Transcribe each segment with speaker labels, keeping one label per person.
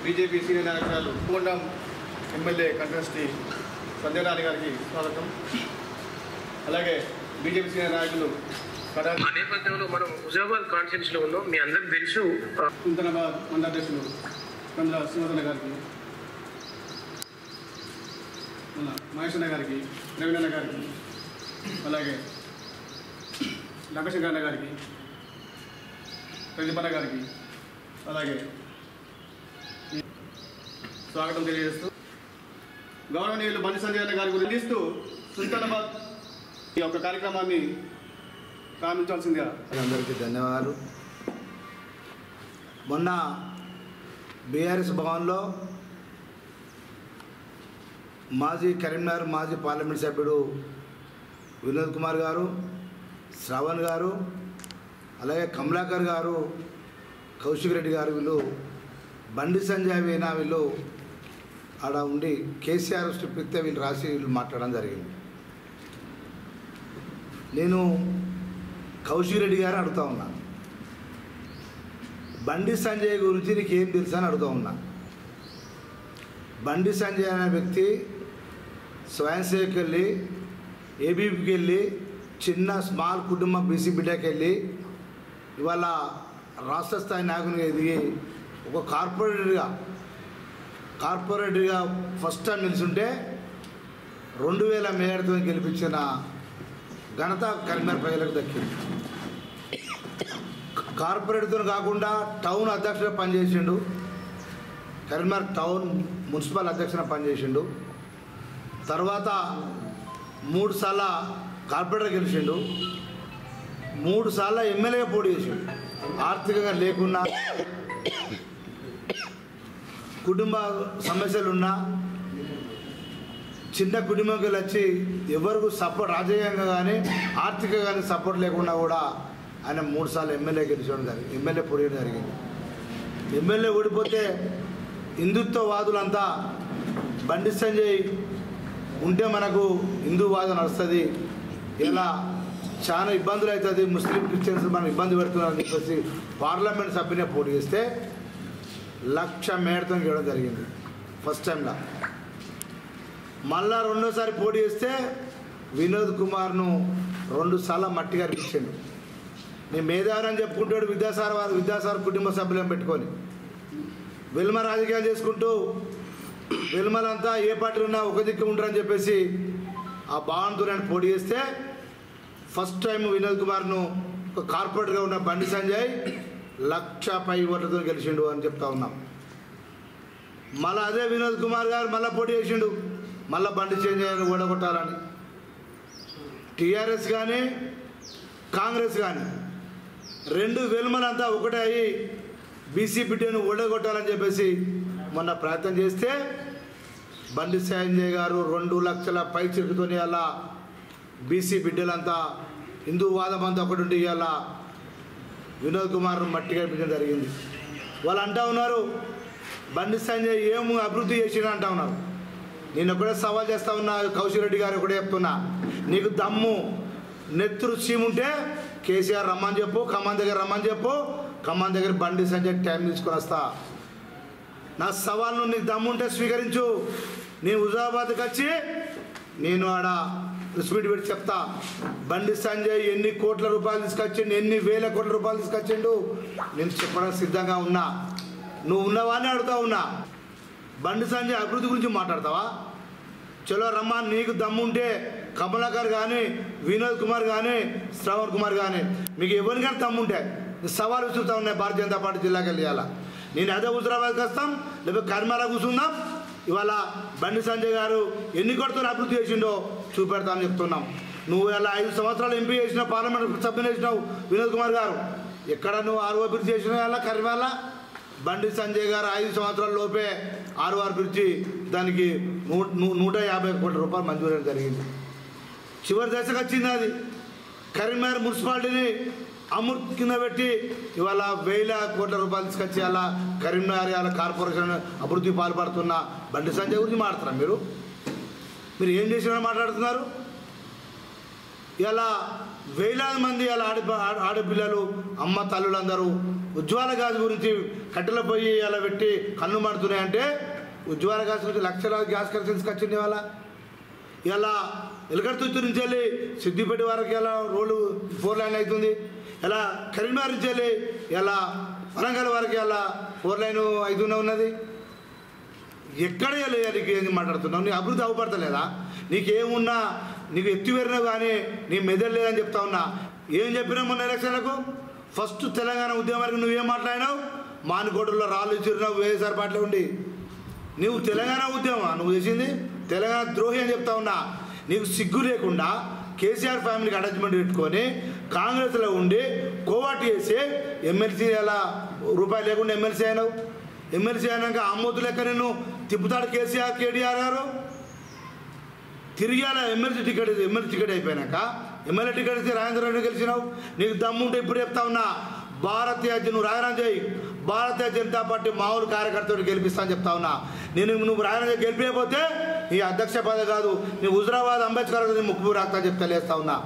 Speaker 1: BJP senior నాయకురాలు కోండం MLA కంటెస్టీ Sanjay రాణి గారికి స్వాగతం. అలాగే బీజేపీ సీనియర్ నాయకులు
Speaker 2: నేపథ్యంలో మనం హుజాబాద్ కాన్ఫరెన్స్లో ఉన్నాం. మీ అందరికి తెలుసు
Speaker 1: సుల్తానాబాద్ మండలాధ్యక్షులు కందుల శ్రీనివాసన్న గారికి, మన మహేషన్న గారికి, రవీణన్న గారికి, అలాగే లంకశంకరన్న గారికి, ప్రదీపన్న గారికి అలాగే స్వాగతం తెలియజేస్తూ గౌరవనీయులు బండి సంజయ్ అన్న గారి గురించి ఇస్తూ సుల్తానాబాద్ ఈ యొక్క కార్యక్రమాన్ని ప్రారంభించాల్సిందిగా.
Speaker 3: అందరికీ ధన్యవాదాలు. మొన్న బీఆర్ఎస్ భవన్లో మాజీ కరీంనగర్ మాజీ పార్లమెంట్ సభ్యుడు వినోద్ కుమార్ గారు, శ్రవణ్ గారు, అలాగే కమలాకర్ గారు, కౌశిక్ రెడ్డి గారు, వీళ్ళు బండి సంజయ్ వీణా వీళ్ళు ఆడ ఉండి కేసీఆర్ స్ట్రిప్ ఇస్తే వీళ్ళు రాసి వీళ్ళు మాట్లాడడం జరిగింది. నేను కౌశిక్ రెడ్డి గారు అడుగుతా ఉన్నా, బండి సంజయ్ గురించి నీకేం తెలుసా అని అడుగుతా ఉన్నా. బండి సంజయ్ అనే వ్యక్తి స్వయం సేవకి వెళ్ళి ఏబీపీకి వెళ్ళి చిన్న స్మాల్ కుటుంబం బీసీ బిడ్డకి వెళ్ళి ఇవాళ రాష్ట్ర స్థాయి నాయకునిగా ఎదిగి ఒక కార్పొరేటర్గా ఫస్ట్ టైం నిలుచుంటే 2000 మేయర్తో గెలిపించిన ఘనత కరీంనగర్ ప్రజలకు దక్కింది. కార్పొరేటర్తో కాకుండా టౌన్ అధ్యక్షుడిగా పనిచేసిండు, కరీంనగర్ టౌన్ మున్సిపల్ అధ్యక్షుడిగా పనిచేసిండు. తర్వాత 3 సార్లు కార్పొరేటర్ గెలిచిండు, 3 సార్లు ఎమ్మెల్యేగా పోటీ చేసిండు. ఆర్థికంగా లేకున్నా, కుటుంబ సమస్యలున్నా, చిన్న కుటుంబంకి వచ్చి ఎవరికి సపోర్ట్ రాజకీయంగా కానీ ఆర్థికంగా కానీ సపోర్ట్ లేకుండా కూడా ఆయన 3 సార్లు ఎమ్మెల్యే గెలిచడం జరిగింది, ఎమ్మెల్యే పోటీ జరిగింది. ఎమ్మెల్యే ఓడిపోతే హిందుత్వవాదులంతా బండి సంజయ్ ఉంటే మనకు హిందూవాదం నడుస్తుంది, ఇలా చాలా ఇబ్బందులు అవుతుంది, ముస్లిం క్రిస్టియన్స్ మనం ఇబ్బంది పెడుతున్నారని చెప్పేసి పార్లమెంట్ సభ్యునే పోటీ చేస్తే 1,00,000 మేడతో గెలవడం జరిగింది ఫస్ట్ టైంలో. మళ్ళా 2వ సారి పోటీ చేస్తే వినోద్ కుమార్ను 2 సార్లు మట్టిగా అనిపించాడు. నేను మేధావని చెప్పుకుంటాడు, విద్యాసాగర్ కుటుంబ సభ్యులను పెట్టుకొని వెల్మ రాజకీయాలు చేసుకుంటూ వెల్మలంతా ఏ పార్టీ ఉన్నా ఒక దిక్కు ఉంటారని చెప్పేసి ఆ భావనతో నేను పోటీ చేస్తే ఫస్ట్ టైం వినోద్ కుమార్ను ఒక కార్పొరేటర్గా ఉన్న బండి సంజయ్ 1,00,000 పై ఓట్లతో గెలిచిండు అని చెప్తా ఉన్నాం. మళ్ళీ అదే వినోద్ కుమార్ గారు మళ్ళీ పోటీ చేసిండు, మళ్ళీ బండి సంజయ్ ఓడగొట్టాలని. టీఆర్ఎస్ కానీ కాంగ్రెస్ కానీ 2 వెల్మలంతా ఒకటే అయ్యి బీసీ బిడ్డను ఓడగొట్టాలని చెప్పేసి మొన్న ప్రయత్నం చేస్తే బండి సంజయ్ గారు 2 లక్షల పై చిరుకుతోనే అలా బీసీ బిడ్డలంతా హిందూవాదం అంతా ఒకటి ఉండి ఇవాళ వినోద్ కుమార్ను మట్టిగా పెట్టడం జరిగింది. వాళ్ళు అంటూ ఉన్నారు బండి సంజయ్ ఏం అభివృద్ధి చేసినా అంటూ ఉన్నారు. నేను ఒకటే సవాల్ చేస్తూ ఉన్నా, కౌశిక్ రెడ్డి గారు ఒకటే చెప్తున్నా, నీకు దమ్ము నెత్తురు చీముంటే కేసీఆర్ రమ్మని చెప్పు, ఖమ్మం దగ్గర రమ్మని చెప్పు, ఖమ్మం దగ్గర బండి సంజయ్ టైం తీసుకొని వస్తా. నా సవాల్ను నీకు దమ్ముంటే స్వీకరించు. నేను హుజాబాద్కి వచ్చి నేను ఆడ ప్రెస్ మీట్ పెట్టి చెప్తా, బండి సంజయ్ ఎన్ని కోట్ల రూపాయలు తీసుకొచ్చిండు, ఎన్ని వేల కోట్ల రూపాయలు తీసుకొచ్చిండు నేను చెప్పడానికి సిద్ధంగా ఉన్నా. నువ్వు ఉన్నవా అని అడుగుతా ఉన్నా. బండి సంజయ్ అభివృద్ధి గురించి మాట్లాడతావా? చలో రమ్మా, నీకు దమ్ముంటే కమలాకర్ కానీ వినోద్ కుమార్ కానీ శ్రవణ్ కుమార్ కానీ మీకు ఎవరికైనా దమ్ముంటే సవాలు విసురుతా ఉన్నాయి. భారతీయ జనతా పార్టీ జిల్లాకి వెళ్ళాలా, నేను అదే హుజరాబాద్కి వస్తాం, లేకపోతే కర్మాల కూర్చుందాం. ఇవాళ బండి సంజయ్ గారు ఎన్ని కోట్లతో అభివృద్ధి చేసిండో చూపెడతామని చెప్తున్నాం. నువ్వు ఇలా 5 సంవత్సరాలు ఎంపీ చేసినావు, పార్లమెంట్ సభ్యులు చేసినావు వినోద్ కుమార్ గారు, ఎక్కడ నువ్వు ఆర్ఓ బ్రిడ్జ్ చేసిన వాళ్ళ కర్మాల. బండి సంజయ్ గారు 5 సంవత్సరాల లోపే ఆర్ఓఆర్ బ్రిడ్జి దానికి 150 కోట్ల రూపాయలు మంజూరు జరిగింది. చివరి దశకు వచ్చింది అది. కరీంనగర్ మున్సిపాలిటీని అమృత్ కింద పెట్టి ఇవాళ 1000 కోట్ల రూపాయలు తీసుకొచ్చి అలా కరీంనగర్ అలా కార్పొరేషన్ అభివృద్ధి పాల్పడుతున్న బండి సంజయ్ గురించి మాట్లాడుతున్నారు. మీరు ఏం చేసినా మాట్లాడుతున్నారు. ఇలా వేలాది మంది అలా ఆడపిల్లలు అమ్మ తల్లులందరూ ఉజ్వల గ్యాస్ గురించి కట్టెల పొయ్యి అలా పెట్టి కన్ను మాడుతున్నాయంటే ఉజ్వల గ్యాస్ గురించి లక్షలాది గ్యాస్ కనెక్షన్స్ వచ్చింది వాళ్ళ ఇలా ఎలకర్తుత్తు నుంచి వెళ్ళి సిద్దిపేట వరకు ఇలా రోడ్డు 4 లైన్ అవుతుంది. ఇలా కరీంనగర్ నుంచి వెళ్ళి ఇలా వరంగల్ వరకు ఇలా 4 లైన్ అవుతూనే ఉన్నది. ఎక్కడ నీకు ఏం మాట్లాడుతున్నావు? నీ అభివృద్ధి అవపడతలేదా? నీకేమున్నా నీకు ఎత్తివేరినావు కానీ నీ మెదడు లేదని చెప్తా ఉన్నా. ఏం చెప్పినా మొన్న ఎలక్షన్లకు ఫస్ట్ తెలంగాణ ఉద్యమానికి నువ్వేం మాట్లాడినావు? మానుకోటలో రాళ్ళు ఇచ్చినావు వైఎస్ఆర్ పార్టీలో ఉండి. నువ్వు తెలంగాణ ఉద్యమం నువ్వు చేసింది తెలంగాణ ద్రోహి అని చెప్తా ఉన్నా. నీకు సిగ్గు లేకుండా కేసీఆర్ ఫ్యామిలీకి అటాచ్మెంట్ పెట్టుకొని కాంగ్రెస్లో ఉండి కోవాటు చేసి ఎమ్మెల్సీ అలా రూపాయలు లేకుండా ఎమ్మెల్సీ అయినావు. ఎమ్మెల్సీ అయినాక అమ్మొద్దు లెక్క నిన్ను తిప్పుతాడు కేటీఆర్ గారు. తిరిగి అలా ఎమ్మెల్సీ టికెట్ అయిపోయినాక ఎమ్మెల్యే టికెట్ ఇస్తే రాజేంద్ర రెడ్డి గెలిచినావు. నీకు దమ్ముంటే ఇప్పుడు చెప్తా ఉన్నా, నువ్వు రాజీనామా చేయి. భారతీయ జనతా పార్టీ మామూలు కార్యకర్తలు గెలిపిస్తా అని చెప్తా ఉన్నా. నువ్వు రాజీనామా గెలిపిపోతే నీ అధ్యక్ష పదవి కాదు, నీ హుజరాబాద్ అంబేద్కర్ నీ ముక్కు రాస్తా అని చెప్తా లేస్తా ఉన్నా.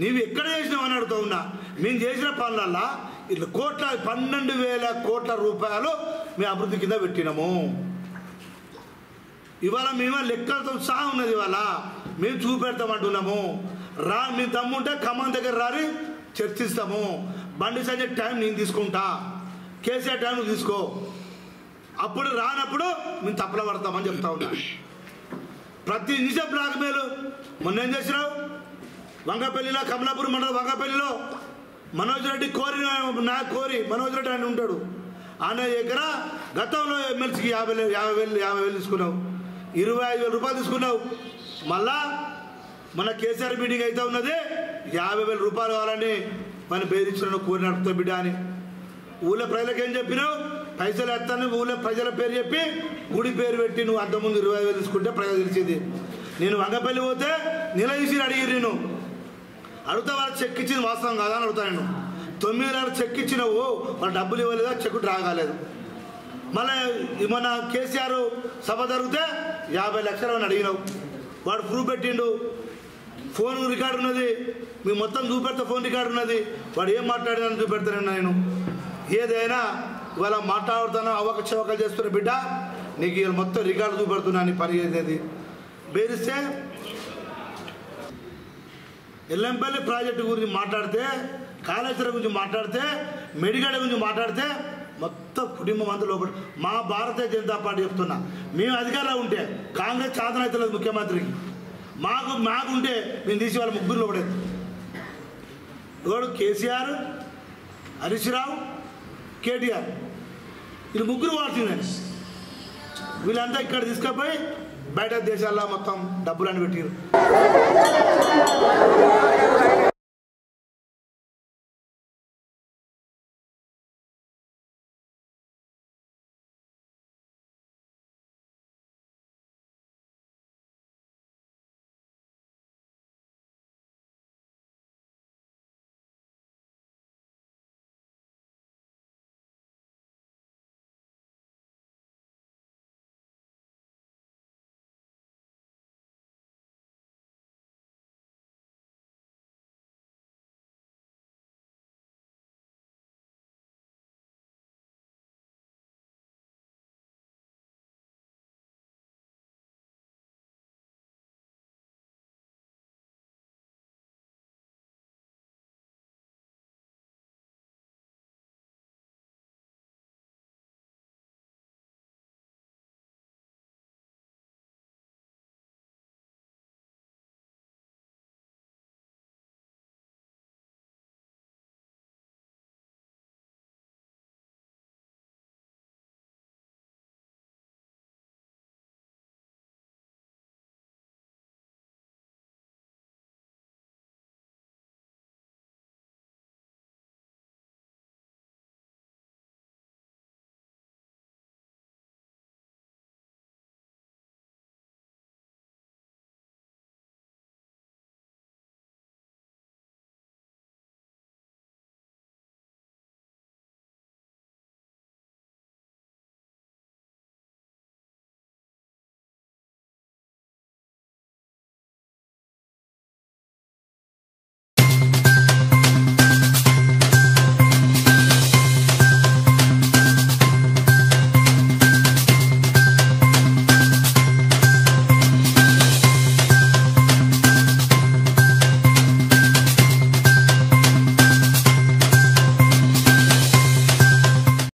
Speaker 3: నీవు ఎక్కడ చేసినావు అని అడుగుతా ఉన్నా. మేము చేసిన పనులల్లా ఇట్లా 12,000 కోట్ల రూపాయలు మీ అభివృద్ధి కింద పెట్టినాము. ఇవాళ మేము లెక్కలతో సహా ఉన్నది. ఇవాళ మేము చూపెడతామంటున్నాము. మీ తమ్ముంటే ఖమ్మం దగ్గర రాని చర్చిస్తాము. బండి సంజయ్ టైం నేను తీసుకుంటా, కేసీఆర్ టైం నువ్వు తీసుకో. అప్పుడు రానప్పుడు మేము తప్పల పడతామని చెప్తా ఉన్నా. ప్రతి నిజం బ్లాక్ మెయిల్. మొన్న ఏం చేసినావు? వంగపల్లిలో కమలాపూర్ మండలం వంగపల్లిలో మనోజ్ రెడ్డి కోరి మనోజ్ రెడ్డి అని ఉంటాడు. ఆయన దగ్గర గతంలో ఎమ్మెల్సీకి 50,000 తీసుకున్నావు, 25,000 రూపాయలు తీసుకున్నావు. మళ్ళా మన కేసీఆర్ మీటింగ్ అయితే ఉన్నది 50,000 రూపాయలు కావాలని మన బెదిరించిన కోరి నడుపుతా బిడ్డ అని. ఊళ్ళో ప్రజలకు ఏం చెప్పినావు? పైసలు ఎత్తాను ఊళ్ళో ప్రజల పేరు చెప్పి గుడి పేరు పెట్టి నువ్వు అంతకుముందు 25,000 తీసుకుంటే ప్రజలు తెలిసింది. నేను వంగపల్లి పోతే నిలదీసి అడిగిరు. నేను అడుగుతా వాళ్ళకి చెక్ ఇచ్చింది వాస్తవం కాదా అని అడుగుతా. నేను 9,000 చెక్ ఇచ్చినావు, వాళ్ళు డబ్బులు ఇవ్వలేదా, చెక్ డ్రా కాలేదు. మళ్ళీ మన కేసీఆర్ సభ జరిగితే 50 లక్షలు అని అడిగినావు. వాడు ప్రూఫ్ పెట్టిండు, ఫోన్ రికార్డు ఉన్నది, మీ మొత్తం చూపెడతా, ఫోన్ రికార్డు ఉన్నది. వాడు ఏం మాట్లాడినని చూపెడతానన్నా. నేను ఏదైనా ఇవాళ మాట్లాడుతానో అవకచవకలు చేస్తున్న బిడ్డ, నీకు ఇవాళ మొత్తం రికార్డు చూపెడుతున్నా అని పని చేసేది. బేరిస్తే ఎల్లంపల్లి ప్రాజెక్టు గురించి మాట్లాడితే, కాళేశ్వరం గురించి మాట్లాడితే, మెడిగడ గురించి మాట్లాడితే మొత్తం కుటుంబం అంతా లోపల. మా భారతీయ జనతా పార్టీ చెప్తున్నా, మేము అధికారంలో ఉంటే కాంగ్రెస్ సాధన అయితే లేదు ముఖ్యమంత్రికి. మాకుంటే మేము తీసి వాళ్ళ ముగ్గురు లోపడేది. ఎవడు? కేసీఆర్, హరీష్ రావు, కేటీఆర్. వీళ్ళు ముగ్గురు వాడుతుందని వీళ్ళంతా ఇక్కడ తీసుకుపోయి బయట దేశాల్లో మొత్తం డబ్బులని పెట్టారు.